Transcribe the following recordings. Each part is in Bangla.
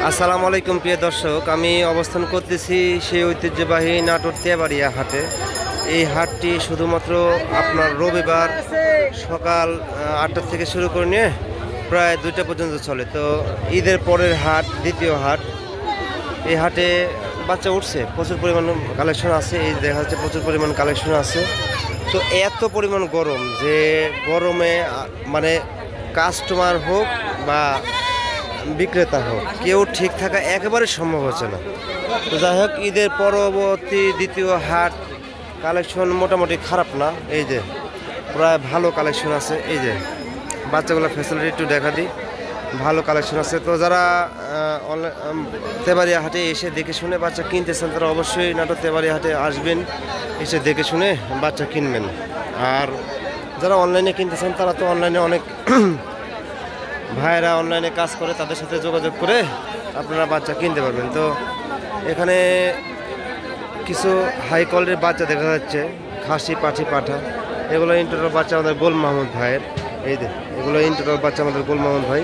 আসসালামু আলাইকুম প্রিয় দর্শক, আমি অবস্থান করতেছি সেই ঐতিহ্যবাহী নাটোর তেবাড়িয়া হাটে। এই হাটটি শুধুমাত্র আপনার রবিবার সকাল 8টা থেকে শুরু করে নিয়ে প্রায় 2টা পর্যন্ত চলে। তো ঈদের পরের হাট, দ্বিতীয় হাট। এই হাটে বাচ্চা উঠছে, প্রচুর পরিমাণ কালেকশন আছে। এই দেখা যাচ্ছে প্রচুর পরিমাণ কালেকশন আছে। তো এত পরিমাণ গরম যে গরমে মানে কাস্টমার হোক বা বিক্রেতা হোক, কেউ ঠিক থাকা একেবারে সম্ভব হচ্ছে না। তো যাই হোক, ঈদের পরবর্তী দ্বিতীয় হাট কালেকশন মোটামুটি খারাপ না। এই যে প্রায় ভালো কালেকশন আছে। এই যে বাচ্চাগুলো ফ্যাসিলিটি একটু দেখা দিই, ভালো কালেকশন আছে। তো যারা তেবাড়িয়া হাটে এসে দেখে শুনে বাচ্চা কিনতেছেন তারা অবশ্যই নাটোর তেবাড়িয়া হাটে আসবেন, এসে দেখে শুনে বাচ্চা কিনবেন। আর যারা অনলাইনে কিনতেছেন তারা তো অনলাইনে অনেক ভাইয়েরা অনলাইনে কাজ করে, তাদের সাথে যোগাযোগ করে আপনারা বাচ্চা কিনতে পারবেন। তো এখানে কিছু হাই কোয়ালিটির বাচ্চা দেখা যাচ্ছে, খাসি, পাঠি, পাঠা। এগুলো ইন্টোটাল বাচ্চা আমাদের গোল মাহমুদ ভাইয়ের। এই যে এগুলো ইন্টোটাল বাচ্চা আমাদের গোল মাহমুদ ভাই।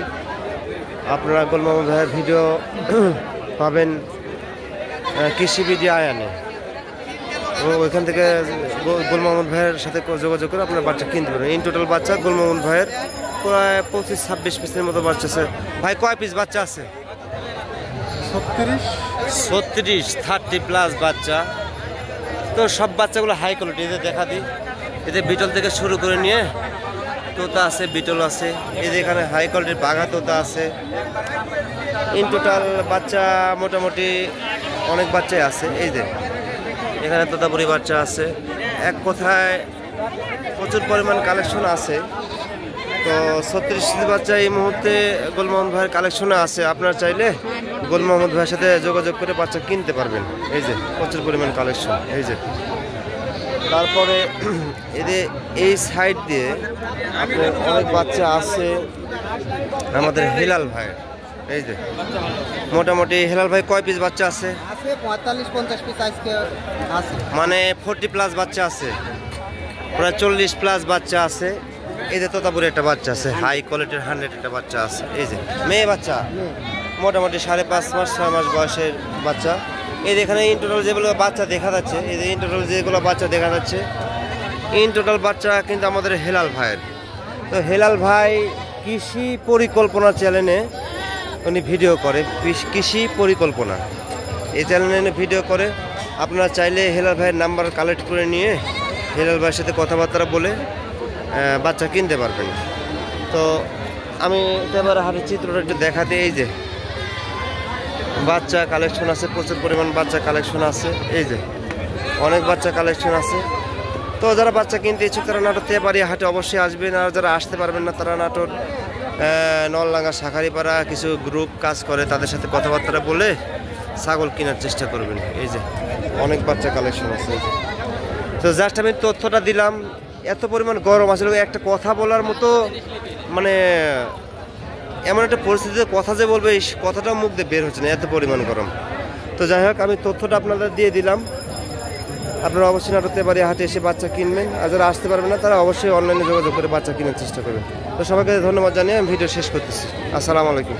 আপনারা গোল মাহমুদ ভাইয়ের ভিডিও পাবেন কৃষি বিডি আয়ানে, এবং ওইখান থেকে গোল মাহমুদ ভাইয়ের সাথে যোগাযোগ করে আপনারা বাচ্চা কিনতে পারবেন। ইন্টোটাল বাচ্চা গোল মাহমুদ ভাইয়ের প্রায় 25-26 পিসের মতো বাচ্চা আছে। ভাই কয় পিস বাচ্চা আছে? 30+ বাচ্চা। তো সব বাচ্চাগুলো হাই কোয়ালিটি। এদের দেখা দিই, এদের বিটল থেকে শুরু করে নিয়ে তোতা আছে, বিটল আছে। এদের এখানে হাই কোয়ালিটির বাঘা তোতা আছে। ইন টোটাল বাচ্চা মোটামুটি অনেক বাচ্চাই আছে। এই যে এখানে তোতাপুরি বাচ্চা আছে। এক কথায় প্রচুর পরিমাণ কালেকশন আছে। তো 36 বাচ্চা এই মুহূর্তে গোল মাহমুদ ভাইয়ের কালেকশনে আছে। আপনারা চাইলে গোল মাহমুদ ভাইয়ের সাথে যোগাযোগ করে বাচ্চা কিনতে পারবেন। এই যে প্রচুর পরিমাণ কালেকশন। এই যে তারপরে এদের এই সাইড দিয়ে আপনার অনেক বাচ্চা আছে আমাদের হেলাল ভাই। এই যে মোটামুটি হেলাল ভাই কয় পিস বাচ্চা আছে? 45-50 পিস আজকে আছে, মানে 40+ বাচ্চা আছে, প্রায় 40+ বাচ্চা আছে। এই যে তোতাপুরে একটা বাচ্চা আছে, হাই কোয়ালিটির 100 একটা বাচ্চা আছে। এই যে মেয়ে বাচ্চা, মোটামুটি 5.5 মাস 6 মাস বয়সের বাচ্চা। এই যে এখানে ইন টোটাল যেগুলো বাচ্চা দেখা যাচ্ছে, এই যে ইন টোটাল যেগুলো বাচ্চা দেখা যাচ্ছে, ইন টোটাল বাচ্চা কিন্তু আমাদের হেলাল ভাইয়ের। তো হেলাল ভাই কৃষি পরিকল্পনা চ্যানেলে উনি ভিডিও করে, কৃষি পরিকল্পনা এই চ্যানেলে ভিডিও করে। আপনারা চাইলে হেলাল ভাইয়ের নাম্বার কালেক্ট করে নিয়ে হেলাল ভাইয়ের সাথে কথাবার্তা বলে বাচ্চা কিনতে পারবেন। তো আমি এবার হাটের চিত্রটা একটু দেখাতে। এই যে বাচ্চা কালেকশন আছে, প্রচুর পরিমাণ বাচ্চা কালেকশন আছে। এই যে অনেক বাচ্চা কালেকশন আছে। তো যারা বাচ্চা কিনতে ইচ্ছুক তারা নাটোর তেবাড়িয়া হাটে অবশ্যই আসবেন। আর যারা আসতে পারবেন না তারা নাটোর নলডাঙ্গা শাখারিপাড়া কিছু গ্রুপ কাজ করে, তাদের সাথে কথাবার্তা বলে ছাগল কেনার চেষ্টা করবেন। এই যে অনেক বাচ্চা কালেকশন আছে। তো জাস্ট আমি তথ্যটা দিলাম। এত পরিমাণ গরম আসলে একটা কথা বলার মতো, মানে এমন একটা পরিস্থিতিতে কথা যে বলবে এই কথাটাও মুখ দিয়ে বের হচ্ছে না, এত পরিমাণ গরম। তো যাই হোক, আমি তথ্যটা আপনাদের দিয়ে দিলাম। আপনারা অবশ্যই নাটোর তেবাড়িয়া হাটে এসে বাচ্চা কিনবেন। আর যারা আসতে পারবেন না তারা অবশ্যই অনলাইনে যোগাযোগ করে বাচ্চা কেনার চেষ্টা করবেন। তো সবাইকে ধন্যবাদ জানিয়ে আমি ভিডিও শেষ করতেছি। আসসালামু আলাইকুম।